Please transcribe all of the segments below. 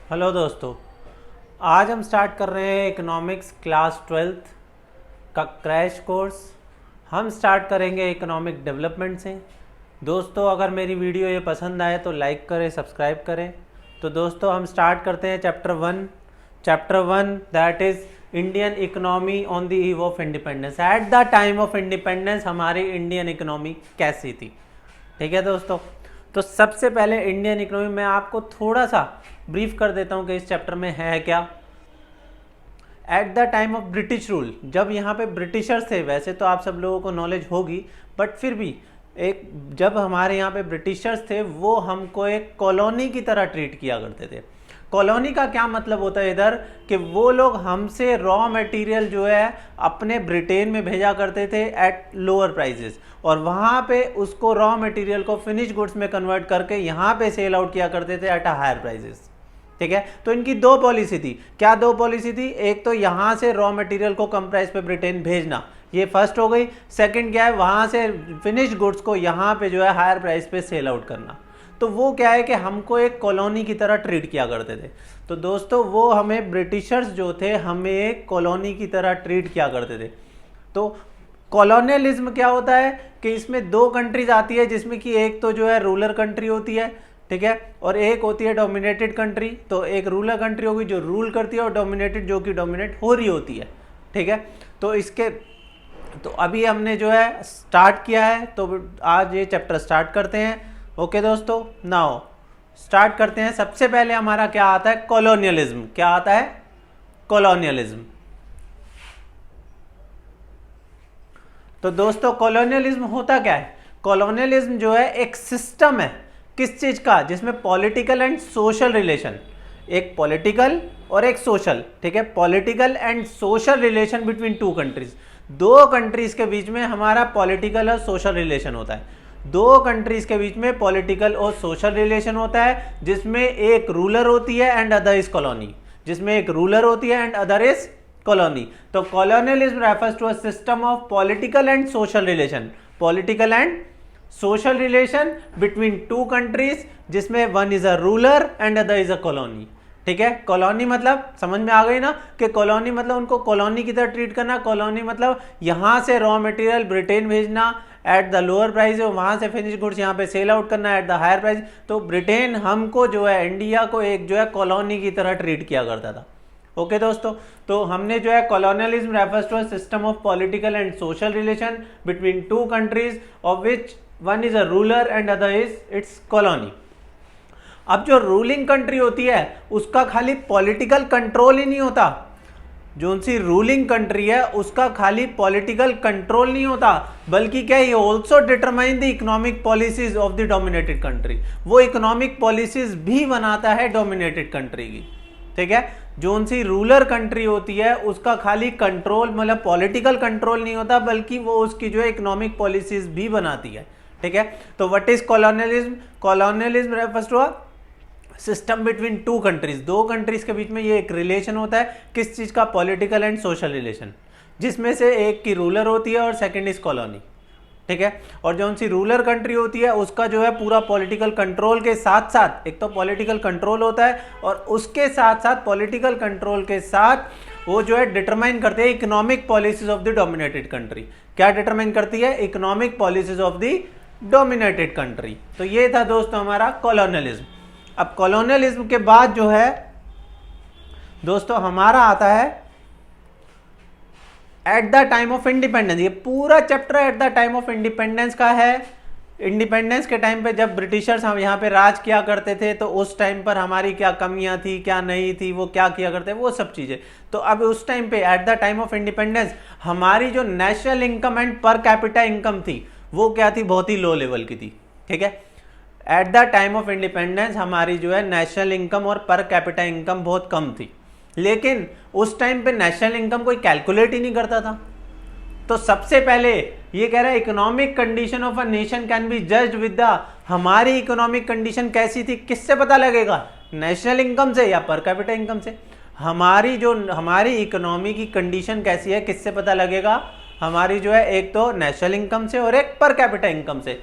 Hello दोस्तों। आज हम स्टार्ट कर रहे हैं इकोनॉमिक्स क्लास 12th का क्रैश कोर्स। हम स्टार्ट करेंगे इकोनॉमिक डेवलपमेंट से। दोस्तों, अगर मेरी वीडियो ये पसंद आए तो लाइक करें, सब्सक्राइब करें। तो दोस्तों, हम स्टार्ट करते हैं chapter one that is Indian economy on the eve of independence. At the time of independence हमारी इंडियन इकोनॉमी कैसी थी। ठीक है दोस्तों, तो सबसे पहले इंडियन इकोनॉमी में आपको थोड़ा सा ब्रीफ कर देता हूँ कि इस चैप्टर में है क्या। At the time of British rule, जब यहाँ पे ब्रिटिशर्स थे, वैसे तो आप सब लोगों को नॉलेज होगी, बट फिर भी जब हमारे यहाँ पे ब्रिटिशर्स थे वो हमको एक कॉलोनी की तरह ट्रीट किया करते थे। कॉलोनी का क्या मतलब होता है इधर, कि वो लोग हमसे रॉ मटेरियल जो है अपने ब्रिटेन में भेजा करते थे एट लोअर प्राइजेस, और वहाँ पे उसको रॉ मटेरियल को फिनिश गुड्स में कन्वर्ट करके यहाँ पे सेल आउट किया करते थे एट अ हायर प्राइजेस। ठीक है, तो इनकी दो पॉलिसी थी। क्या दो पॉलिसी थी? एक तो यहाँ से रॉ मटेरियल को कम प्राइस पे ब्रिटेन भेजना, ये फर्स्ट हो गई। सेकंड क्या है, वहाँ से फिनिश गुड्स को यहाँ पे जो है हायर प्राइस पे सेल आउट करना। तो वो क्या है कि हमको एक कॉलोनी की तरह ट्रीट किया करते थे। तो दोस्तों, वो हमें ब्रिटिशर्स जो थे हमें एक कॉलोनी की तरह ट्रीट किया करते थे। तो कॉलोनियलिज्म क्या होता है कि इसमें दो कंट्रीज आती है, जिसमें कि एक तो जो है रूलर कंट्री होती है, ठीक है, और एक होती है डोमिनेटेड कंट्री। तो एक रूलर कंट्री होगी जो रूल करती है, और डोमिनेटेड जो कि डोमिनेट हो रही होती है। ठीक है, तो अभी हमने जो है स्टार्ट किया है, तो आज ये चैप्टर स्टार्ट करते हैं। ओके दोस्तों, नाउ स्टार्ट करते हैं। सबसे पहले हमारा क्या आता है? कॉलोनियलिज्म। क्या आता है? कॉलोनियलिज्म। तो दोस्तों, कॉलोनियलिज्म होता क्या है? कॉलोनियलिज्म जो है एक सिस्टम है, किस चीज का? जिसमें पॉलिटिकल एंड सोशल रिलेशन, एक पॉलिटिकल और एक सोशल, ठीक है, political and social relation between two countries. दो कंट्रीज के बीच में हमारा पॉलिटिकल और सोशल रिलेशन होता है। दो कंट्रीज के बीच में पॉलिटिकल और सोशल रिलेशन होता है, जिसमें एक रूलर होती है एंड अदर इज कॉलोनी। जिसमें एक रूलर होती है एंड अदर इज कॉलोनी। तो colonialism refers to a system of political and social relation, political and social relation between two countries, जिसमें one is a ruler and other is a colony. ठीक है, colony मतलब समझ में आ गई ना, कि कॉलोनी मतलब उनको कॉलोनी की तरह ट्रीट करना। कॉलोनी मतलब यहां से रॉ मटेरियल ब्रिटेन भेजना एट द लोअर प्राइस, वहां से फिनिश गुड्स यहाँ पे सेल आउट करना एट द हायर प्राइस। तो ब्रिटेन हमको जो है, इंडिया को एक जो है कॉलोनी की तरह ट्रीट किया करता था। ओके दोस्तों, तो हमने जो है colonialism refers to a system of political and social relation between two countries of which one is a ruler and other is its colony. अब जो रूलिंग कंट्री होती है उसका खाली पॉलिटिकल कंट्रोल ही नहीं होता। जो सी रूलिंग कंट्री है उसका खाली पॉलिटिकल कंट्रोल नहीं होता, बल्कि क्या, he also determine the economic policies of the dominated country. वो इकोनॉमिक पॉलिसीज भी बनाता है डोमिनेटेड कंट्री की। ठीक है, जो सी रूलर कंट्री होती है उसका खाली कंट्रोल मतलब पॉलिटिकल कंट्रोल नहीं होता, बल्कि वो उसकी जो है इकोनॉमिक पॉलिसीज भी बनाती है। ठीक है, तो what is colonialism? Colonialism refers to a system between two countries. दो कंट्रीज के बीच में ये एक रिलेशन होता है, किस चीज का? पॉलिटिकल एंड सोशल रिलेशन, जिसमें से एक की रूलर होती है और सेकंड इज कॉलोनी। ठीक है, और जो सी रूलर कंट्री होती है उसका जो है पूरा पॉलिटिकल कंट्रोल के साथ साथ, एक तो पॉलिटिकल कंट्रोल होता है और उसके साथ साथ पॉलिटिकल कंट्रोल के साथ वो जो है डिटरमाइन करते हैं economic policies of the dominated country. क्या डिटरमाइन करती है? Economic policies of the dominated country. तो ये था दोस्तों हमारा कॉलोनियलिज्म। अब कॉलोनियलिज्म के बाद जो है दोस्तों हमारा आता है at the time of independence. ये पूरा chapter at the time of independence का है। इंडिपेंडेंस के टाइम पे जब ब्रिटिशर्स हम यहाँ पे राज किया करते थे, तो उस टाइम पर हमारी क्या कमियां थी, क्या नहीं थी, वो क्या किया करते, वो सब चीजें। तो अब उस टाइम पे at the time of independence हमारी जो नेशनल इनकम एंड पर कैपिटा इनकम थी वो क्या थी? बहुत ही लो लेवल की थी। ठीक है, at the time of independence हमारी जो है नेशनल इनकम और पर कैपिटा इनकम बहुत कम थी। लेकिन उस टाइम पे नेशनल इनकम कोई कैलकुलेट ही नहीं करता था। तो सबसे पहले ये कह रहा है economic condition of a nation can be judged with the, हमारी इकोनॉमिक कंडीशन कैसी थी किससे पता लगेगा? नेशनल इनकम से या पर कैपिटा इनकम से। हमारी इकोनॉमी की कंडीशन कैसी है किससे पता लगेगा? हमारी जो है एक तो नेशनल इनकम से और एक पर कैपिटा इनकम से।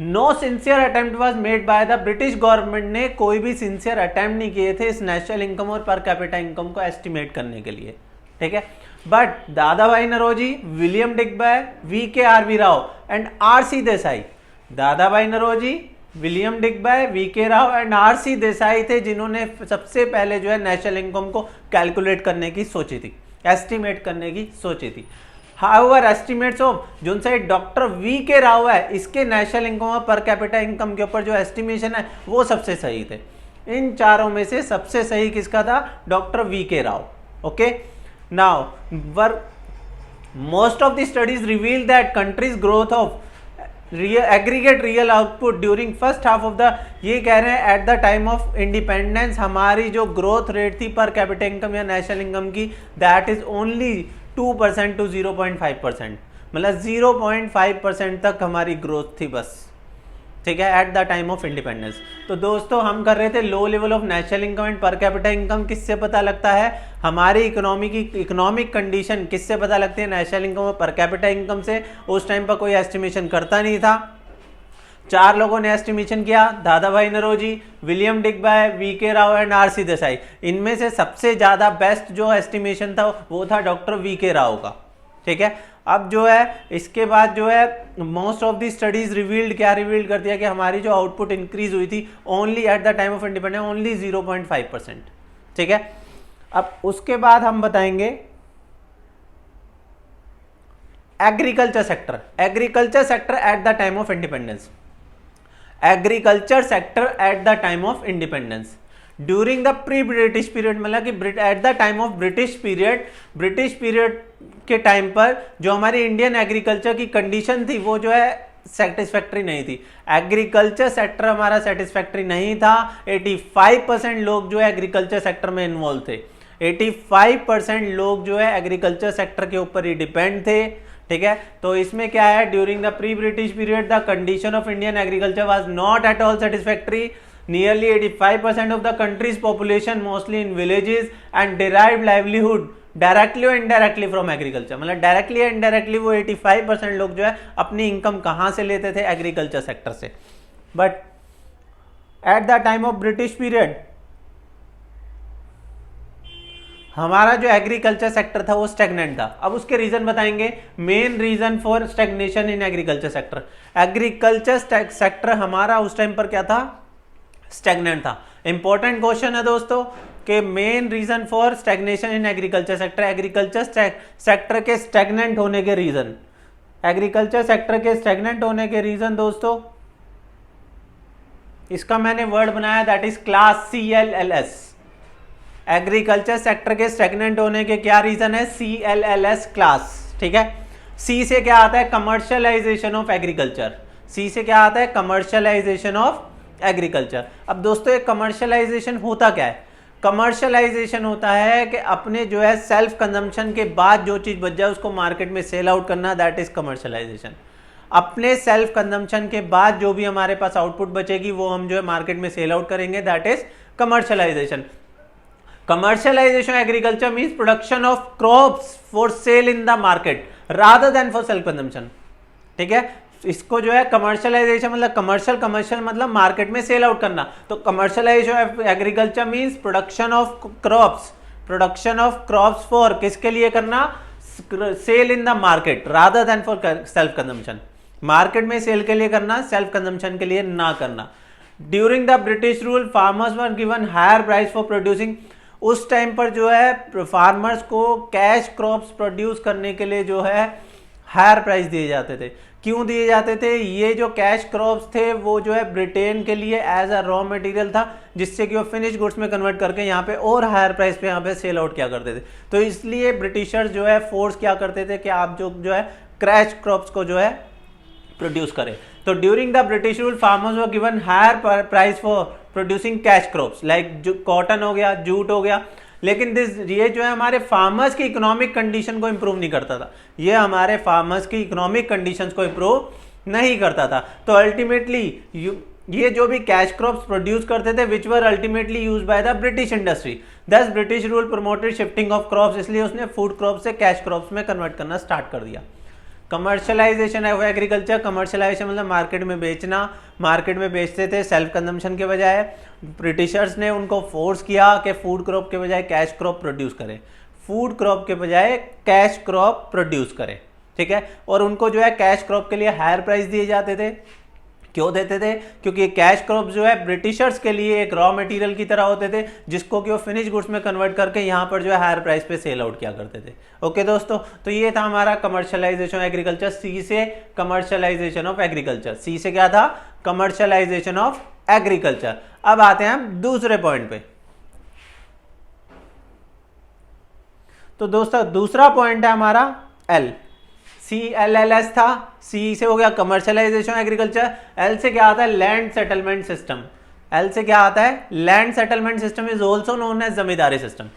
No sincere attempt was made by the British government ने कोई भी सिंसियर अटेम्प्ट नहीं किए थे इस नेशनल इनकम और पर कैपिटा इनकम को एस्टिमेट करने के लिए, ठीक है। But Dadabhai Naoroji, William Digby, VKRV Rao and RC Desai, Dadabhai Naoroji, William Digby, VK Rao and RC Desai थे जिन्होंने सबसे पहले जो है नेशनल इनकम को कैलकुलेट करने की सोची थी, एस्टिमेट करने की सोची थी। हाउएवर एस्टिमेट्स ऑफ जिनसे डॉक्टर VK राव है, इसके नेशनल इनकम और पर कैपिटा इनकम के ऊपर जो एस्टिमेशन है वो सबसे सही थे। इन चारों में से सबसे सही किसका था? Doctor VK Rao. Okay, now most of the studies reveal that country's growth of aggregate real output during first half of the, ये कह रहे हैं at the time of independence हमारी जो ग्रोथ रेट थी पर कैपिटा इनकम या नेशनल इनकम की, दैट इज ओनली 2% to 0.5%, मतलब 0.5% तक हमारी ग्रोथ थी बस, ठीक है, at the time of independence. तो दोस्तों हम कर रहे थे लो level of national income and पर कैपिटा इनकम। किससे पता लगता है? हमारी इकोनॉमी की इकोनॉमिक कंडीशन किससे पता लगती है? नेशनल इनकम और पर कैपिटा इनकम से। उस टाइम पर कोई एस्टिमेशन करता नहीं था, 4 लोगों ने एस्टिमेशन किया, Dadabhai Naoroji, William Digby, VK Rao and RC Desai. इनमें से सबसे ज़्यादा बेस्ट जो एस्टिमेशन था वो था डॉक्टर VK राव का, ठीक है। अब जो है इसके बाद जो है most of the studies revealed, क्या रिवील्ड कर दिया कि हमारी जो आउटपुट इंक्रीज हुई थी only at the time of independence only 0.5%, ठीक है। अब उसके बाद हम बताएंगे agriculture sector. Agriculture sector at the time of independence, agriculture sector at the time of independence during the pre British period, मतलब कि at the time of British period के टाइम पर जो हमारी इंडियन एग्रीकल्चर की कंडीशन थी वो जो है सेटिस्फैक्ट्री नहीं थी। एग्रीकल्चर सेक्टर हमारा सेटिस्फैक्ट्री नहीं था। 85% लोग जो है एग्रीकल्चर सेक्टर में इन्वॉल्व थे, 85% लोग जो है एग्रीकल्चर सेक्टर के ऊपर ही डिपेंड थे, ठीक है। तो इसमें क्या है? During the pre British period the condition of Indian agriculture was not at all satisfactory. Nearly 85% of the country's population, mostly in villages, and derived livelihood directly और इनडायरेक्टली फ्रॉम एग्रीकल्चर, मतलब directly या indirectly वो 85% लोग जो है अपनी income कहाँ से लेते थे? एग्रीकल्चर सेक्टर से। But at the time of British period हमारा जो एग्रीकल्चर सेक्टर था वो स्टैग्नेंट था। अब उसके रीजन बताएंगे। Main reason for stagnation in agriculture sector, agriculture sector हमारा उस टाइम पर क्या था? स्टैग्नेंट था। इंपॉर्टेंट क्वेश्चन है दोस्तों कि main reason for stagnation in agriculture sector, agriculture sector के स्टैग्नेंट होने के रीजन, एग्रीकल्चर सेक्टर के स्टैग्नेंट होने के रीजन दोस्तों, इसका मैंने वर्ड बनाया that is class CLLS। Agriculture sector के स्टैग्नेंट होने के क्या रीजन है? CLLS क्लास, ठीक है। सी से क्या आता है? Commercialisation of agriculture. सी से क्या आता है? Commercialisation of agriculture. अब दोस्तों एक कमर्शियलाइजेशन होता क्या है? कमर्शियलाइजेशन होता है कि अपने जो है सेल्फ कंजम्पशन के बाद जो चीज़ बच जाए उसको मार्केट में सेल आउट करना, दैट इज कमर्शियलाइजेशन। अपने सेल्फ कंजम्पशन के बाद जो भी हमारे पास आउटपुट बचेगी वो हम जो है मार्केट में सेल आउट करेंगे, that is commercialisation. Commercialisation agriculture means production of crops for sale in the market rather than for self consumption, ठीक है। इसको जो है कमर्शियलाइजेशन मतलब कमर्शियल मतलब मार्केट में सेल आउट करना। तो commercialisation of agriculture means production of crops for किसके लिए करना? Sell in the market rather than for self consumption. Market में सेल के लिए करना, सेल्फ कंजम्पशन के लिए ना करना। During the British rule farmers were given higher price for producing. उस टाइम पर जो है फार्मर्स को कैश क्रॉप्स प्रोड्यूस करने के लिए जो है हायर प्राइस दिए जाते थे। क्यों दिए जाते थे? ये जो कैश क्रॉप्स थे वो जो है ब्रिटेन के लिए एज अ रॉ मटेरियल था, जिससे कि वो फिनिश गुड्स में कन्वर्ट करके यहाँ पे और हायर प्राइस पे यहाँ पे सेल आउट किया करते थे। तो इसलिए ब्रिटिशर्स जो है फोर्स क्या करते थे कि आप जो है कैश क्रॉप्स को जो है प्रोड्यूस करें। तो during the British rule farmers were given higher price for producing cash crops like cotton हो गया, जूट हो गया। लेकिन ये जो है हमारे फार्मर्स की इकोनॉमिक कंडीशन को इंप्रूव नहीं करता था, ये हमारे फार्मर्स की इकोनॉमिक कंडीशंस को इंप्रूव नहीं करता था। तो अल्टीमेटली ये जो भी कैश क्रॉप्स प्रोड्यूस करते थे which were ultimately used by the British industry, thus British rule promoted shifting of crops, इसलिए उसने फूड क्रॉप से कैश क्रॉप्स में कन्वर्ट करना स्टार्ट कर दिया। कमर्शलाइजेशन ऑफ एग्रीकल्चर, कमर्शलाइजेशन मतलब मार्केट में बेचना, मार्केट में बेचते थे सेल्फ कंजम्पशन के बजाय। ब्रिटिशर्स ने उनको फोर्स किया कि फूड क्रॉप के बजाय कैश क्रॉप प्रोड्यूस करें, फूड क्रॉप के बजाय कैश क्रॉप प्रोड्यूस करें, ठीक है। और उनको जो है कैश क्रॉप के लिए हायर प्राइस दिए जाते थे। क्यों देते थे? क्योंकि कैश क्रॉप जो है ब्रिटिशर्स के लिए एक रॉ मटेरियल की तरह होते थे, जिसको कि वो फिनिश गुड्स में कन्वर्ट करके यहाँ पर जो है हायर प्राइस पे सेल आउट किया करते थे। ओके दोस्तों, तो ये था हमारा कमर्शियलाइजेशन ऑफ एग्रीकल्चर। सी से कमर्शियलाइजेशन ऑफ एग्रीकल्चर, सी से क्या था? Commercialisation of agriculture. अब आते हैं हम दूसरे पॉइंट पे। तो दोस्तों दूसरा पॉइंट है हमारा एल, CLLS था, सी से हो गया कमर्शियलाइजेशन एग्रीकल्चर। एल से क्या आता है? Land settlement system. एल से क्या आता है? Land settlement system is also known as zamindari system.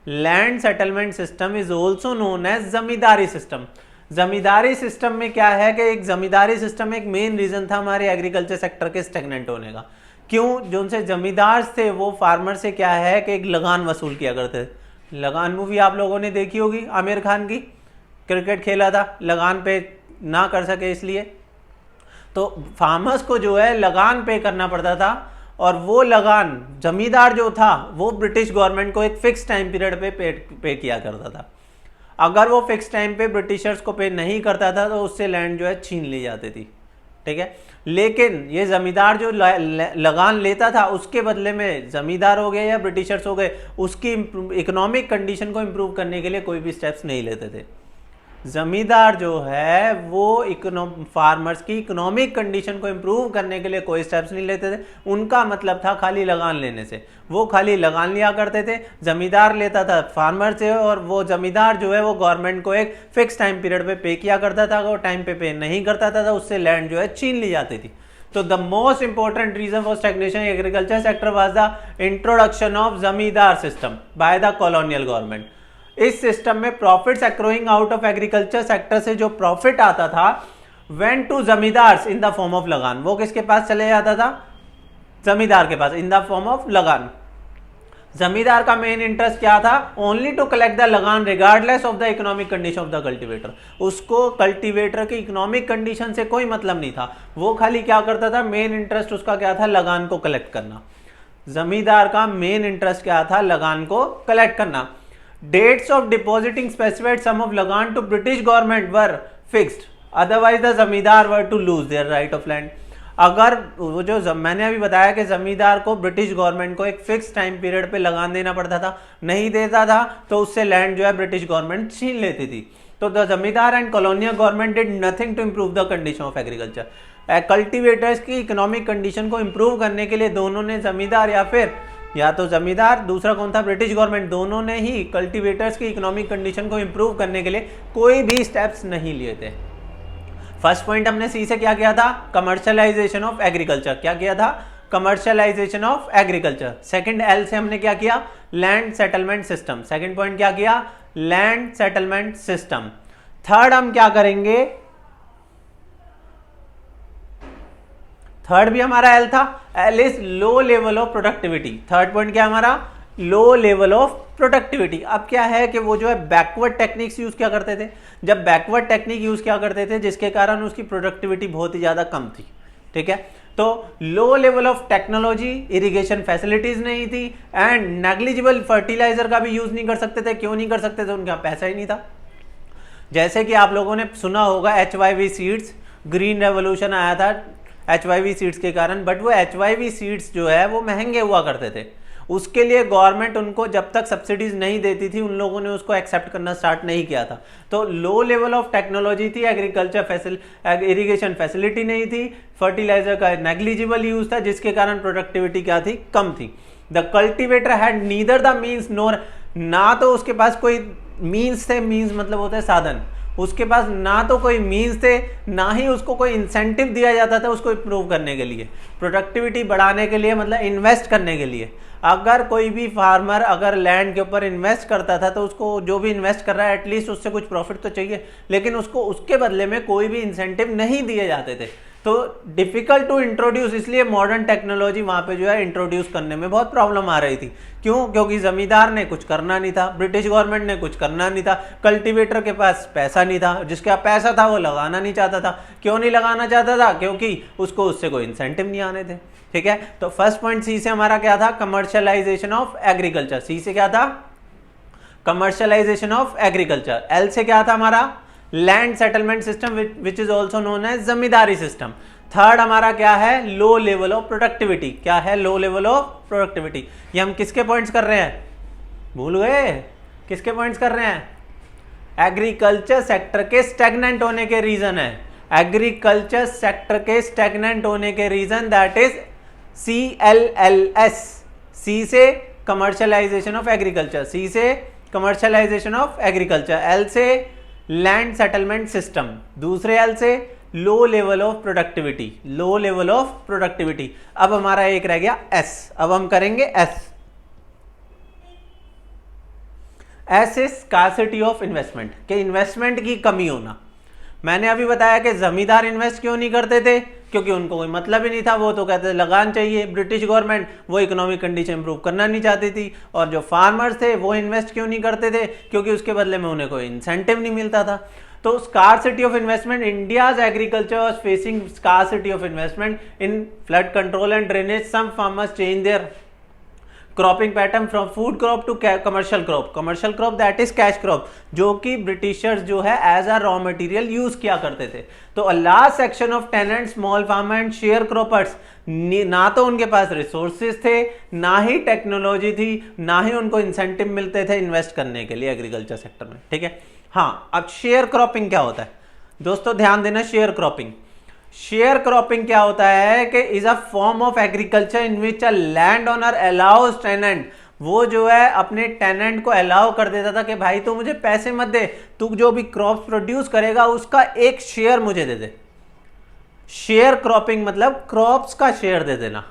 Land settlement system is also known as zamindari system. Zamindari system में क्या है कि एक जमींदारी सिस्टम एक मेन रीजन था हमारे एग्रीकल्चर सेक्टर के स्टेगनेंट होने का। क्यों? जो उनसे जमींदार थे वो फार्मर से क्या है कि एक लगान वसूल किया करते थे। लगान मूवी आप लोगों ने देखी होगी, आमिर खान की, क्रिकेट खेला था, लगान पे ना कर सके इसलिए तो फार्मर्स को जो है लगान पे करना पड़ता था। और वो लगान जमींदार जो था वो ब्रिटिश गवर्नमेंट को एक फिक्स टाइम पीरियड पे पे किया करता था। अगर वो फिक्स टाइम पे ब्रिटिशर्स को पे नहीं करता था तो उससे लैंड जो है छीन ली जाती थी, ठीक है। लेकिन ये जमींदार जो लगान लेता था उसके बदले में जमींदार हो गए या ब्रिटिशर्स हो गए, उसकी इकोनॉमिक कंडीशन को इम्प्रूव करने के लिए कोई भी स्टेप्स नहीं लेते थे। जमींदार जो है वो फार्मर्स की इकोनॉमिक कंडीशन को इम्प्रूव करने के लिए कोई स्टेप्स नहीं लेते थे। उनका मतलब था खाली लगान लेने से, वो खाली लगान लिया करते थे। जमींदार लेता था फार्मर से और वो जमींदार जो है वो गवर्नमेंट को एक फिक्स टाइम पीरियड पे किया करता था। अगर वो टाइम पे नहीं करता था तो उससे लैंड जो है छीन ली जाती थी। तो the most important reason for stagnation agriculture sector was the introduction of zamindar system by the colonial government. इस सिस्टम में profits accruing out of agriculture sector से जो प्रॉफिट आता था went to zamindars in the form of lagaan. वो किसके पास चले जाता था? जमींदार के पास, in the form of lagaan. Zamindar का मेन इंटरेस्ट क्या था? Only to collect the lagaan regardless of the economic condition of the cultivator. उसको कल्टीवेटर की इकोनॉमिक कंडीशन से कोई मतलब नहीं था। वो खाली क्या करता था? मेन इंटरेस्ट उसका क्या था? लगान को कलेक्ट करना। जमींदार का मेन इंटरेस्ट क्या था? लगान को कलेक्ट करना। Dates of depositing specified sum of lagan to British government were fixed, otherwise the जमींदार were to lose their right of land। अगर वो जो मैंने अभी बताया कि जमींदार को ब्रिटिश गवर्नमेंट को एक फिक्स टाइम पीरियड पे लगान देना पड़ता था, नहीं देता था तो उससे लैंड जो है ब्रिटिश गवर्नमेंट छीन लेती थी। तो the zamindar and colonial government did nothing to improve the condition of agriculture. Cultivators की इकोनॉमिक कंडीशन को इम्प्रूव करने के लिए दोनों ने, जमींदार या तो जमींदार, दूसरा कौन था? ब्रिटिश गवर्नमेंट, दोनों ने ही कल्टीवेटर्स की इकोनॉमिक कंडीशन को इंप्रूव करने के लिए कोई भी स्टेप्स नहीं लिए थे। फर्स्ट पॉइंट हमने सी से क्या किया था? Commercialisation of agriculture. क्या किया था? Commercialisation of agriculture. Second L से हमने क्या किया? Land settlement system. Second point क्या किया? Land settlement system. थर्ड हम क्या करेंगे? थर्ड भी हमारा एल था। L is low level of productivity. Third point क्या हमारा? लो लेवल ऑफ प्रोडक्टिविटी। अब क्या है कि वो जो है बैकवर्ड टेक्निक्स यूज क्या करते थे। जब बैकवर्ड टेक्निक यूज क्या करते थे जिसके कारण उसकी प्रोडक्टिविटी बहुत ही ज्यादा कम थी, ठीक है। तो लो level of technology, irrigation facilities नहीं थी एंड नेग्लिजिबल फर्टिलाइजर का भी यूज नहीं कर सकते थे। क्यों नहीं कर सकते थे? उनके पैसा ही नहीं था। जैसे कि आप लोगों ने सुना होगा HYV सीड्स, ग्रीन रेवोल्यूशन आया था HYV सीड्स के कारण, बट वो HYV सीड्स जो है वो महंगे हुआ करते थे। उसके लिए गवर्नमेंट उनको जब तक सब्सिडीज नहीं देती थी उन लोगों ने उसको एक्सेप्ट करना स्टार्ट नहीं किया था। तो लो लेवल ऑफ टेक्नोलॉजी थी, एग्रीकल्चर इरिगेशन फैसिलिटी नहीं थी, फर्टिलाइजर का नेग्लिजिबल यूज था जिसके कारण प्रोडक्टिविटी क्या थी? कम थी। The cultivator had neither the means nor, ना तो उसके पास कोई मीन्स थे, मीन्स मतलब होता है साधन, उसके पास ना तो कोई मीन्स थे ना ही उसको कोई इंसेंटिव दिया जाता था उसको इम्प्रूव करने के लिए, प्रोडक्टिविटी बढ़ाने के लिए, मतलब इन्वेस्ट करने के लिए। अगर कोई भी फार्मर अगर लैंड के ऊपर इन्वेस्ट करता था तो उसको जो भी इन्वेस्ट कर रहा है एटलीस्ट उससे कुछ प्रॉफिट तो चाहिए, लेकिन उसको उसके बदले में कोई भी इंसेंटिव नहीं दिए जाते थे। तो डिफिकल्ट टू इंट्रोड्यूस, इसलिए मॉडर्न टेक्नोलॉजी वहां पे जो है इंट्रोड्यूस करने में बहुत प्रॉब्लम आ रही थी। क्यों? क्योंकि जमींदार ने कुछ करना नहीं था, ब्रिटिश गवर्नमेंट ने कुछ करना नहीं था, कल्टीवेटर के पास पैसा नहीं था, जिसके पास पैसा था वो लगाना नहीं चाहता था। क्यों नहीं लगाना चाहता था? क्योंकि उसको उससे कोई इंसेंटिव नहीं आने थे। ठीक है, तो फर्स्ट पॉइंट सी से हमारा क्या था? Commercialisation of agriculture. सी से क्या था? Commercialisation of agriculture. एल से क्या था हमारा? Land settlement system which is also known as zamindari system. Third हमारा क्या है? Low level of productivity. क्या है? Low level of productivity. ये हम किसके पॉइंट्स कर रहे हैं? भूल गए? किसके पॉइंट्स कर रहे हैं? एग्रीकल्चर सेक्टर के स्टैग्नेंट होने के रीजन है। एग्रीकल्चर सेक्टर के स्टैग्नेंट होने के रीजन दैट इज CLLS। सी से कमर्शियलाइजेशन ऑफ एग्रीकल्चर, सी से कमर्शियलाइजेशन ऑफ एग्रीकल्चर, एल से लैंड सेटलमेंट सिस्टम, दूसरे एल से लो level of productivity, low level of productivity. अब हमारा एक रह गया एस। अब हम करेंगे S. S is scarcity of investment, के इन्वेस्टमेंट की कमी होना। मैंने अभी बताया कि जमींदार इन्वेस्ट क्यों नहीं करते थे? क्योंकि उनको कोई मतलब ही नहीं था, वो तो कहते थे लगान चाहिए। ब्रिटिश गवर्नमेंट वो इकोनॉमिक कंडीशन इंप्रूव करना नहीं चाहती थी। और जो फार्मर्स थे वो इन्वेस्ट क्यों नहीं करते थे? क्योंकि उसके बदले में उन्हें कोई इंसेंटिव नहीं मिलता था। तो scarcity of investment, India's agriculture was facing scarcity of investment in flood control and drainage. Some farmers change their cropping pattern from food crop to commercial crop. Commercial crop that is cash crop, जो कि Britishers जो है as a raw material use किया करते थे। तो a large section of tenant, small farmer and share croppers, ना तो उनके पास रिसोर्सेज थे, ना ही टेक्नोलॉजी थी, ना ही उनको इंसेंटिव मिलते थे इन्वेस्ट करने के लिए एग्रीकल्चर सेक्टर में। ठीक है, हाँ। अब शेयर क्रॉपिंग क्या होता है दोस्तों? ध्यान देना। शेयर क्रॉपिंग, शेयर क्रॉपिंग क्या होता है कि is a form of agriculture in which a land owner allows tenant, वो जो है अपने टेनेंट को अलाउ कर देता था कि भाई तू मुझे पैसे मत दे, तू जो भी क्रॉप्स प्रोड्यूस करेगा उसका एक शेयर मुझे दे दे। शेयर क्रॉपिंग मतलब क्रॉप्स का शेयर दे देना।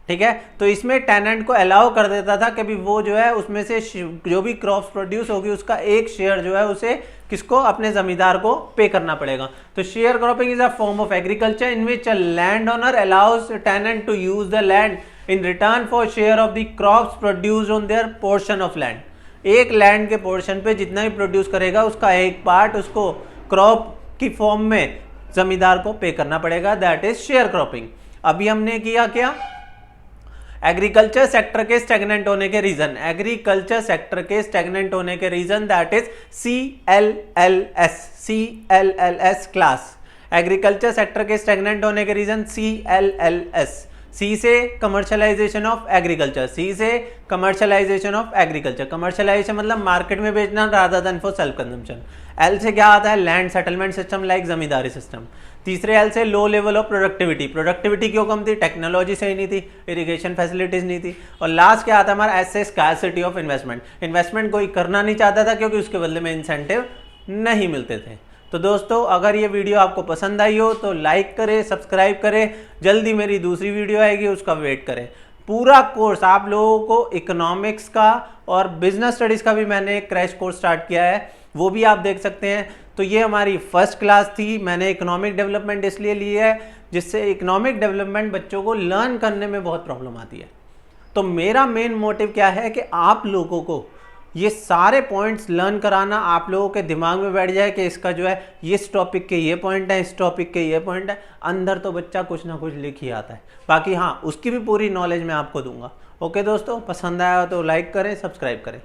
ठीक है, तो इसमें टेनेंट को अलाउ कर देता था कि भी वो जो है उसमें से जो भी क्रॉप्स प्रोड्यूस होगी उसका एक शेयर जो है उसे किसको? अपने जमींदार को पे करना पड़ेगा। तो share cropping is a form of agriculture in which a land owner allows tenant to use the land in return for share of the crops produced on their portion of land. एक land के portion पे जितना भी produce करेगा उसका एक part उसको crop की फॉर्म में जमींदार को पे करना पड़ेगा, दैट इज शेयर क्रॉपिंग। अभी हमने किया क्या? एग्रीकल्चर सेक्टर के स्टैग्नेंट होने के रीजन, एग्रीकल्चर सेक्टर के स्टैग्नेंट होने के reason that is CLLS, CLLS class. Agriculture sector के स्टैग्नेंट होने के रीजन CLLS। सी से कमर्शियलाइजेशन ऑफ एग्रीकल्चर, सी से कमर्शियलाइजेशन ऑफ एग्रीकल्चर, कमर्शियलाइजेशन मतलब मार्केट में बेचना rather than for self consumption. L से क्या आता है? लैंड सेटलमेंट सिस्टम लाइक जमींदारी सिस्टम। तीसरे एल से लो लेवल ऑफ प्रोडक्टिविटी, प्रोडक्टिविटी क्यों कम थी? टेक्नोलॉजी सही नहीं थी, इरिगेशन फैसिलिटीज नहीं थी। और लास्ट क्या आता है हमारा? एस से स्कार्सिटी ऑफ इन्वेस्टमेंट, इन्वेस्टमेंट कोई करना नहीं चाहता था क्योंकि उसके बदले में इंसेंटिव नहीं मिलते थे। तो दोस्तों अगर ये वीडियो आपको पसंद आई हो तो लाइक करें, सब्सक्राइब करें। जल्दी मेरी दूसरी वीडियो आएगी, उसका वेट करें। पूरा कोर्स आप लोगों को इकोनॉमिक्स का और बिजनेस स्टडीज़ का भी मैंने एक क्रैश कोर्स स्टार्ट किया है, वो भी आप देख सकते हैं। तो ये हमारी फर्स्ट क्लास थी। मैंने इकोनॉमिक डेवलपमेंट इसलिए ली है जिससे इकोनॉमिक डेवलपमेंट बच्चों को लर्न करने में बहुत प्रॉब्लम आती है। तो मेरा मेन मोटिव क्या है कि आप लोगों को ये सारे पॉइंट्स लर्न कराना, आप लोगों के दिमाग में बैठ जाए कि इसका जो है इस टॉपिक के ये पॉइंट है, इस टॉपिक के ये पॉइंट है। अंदर तो बच्चा कुछ ना कुछ लिख ही आता है, बाकी हाँ उसकी भी पूरी नॉलेज मैं आपको दूंगा। ओके दोस्तों, पसंद आया तो लाइक करें, सब्सक्राइब करें।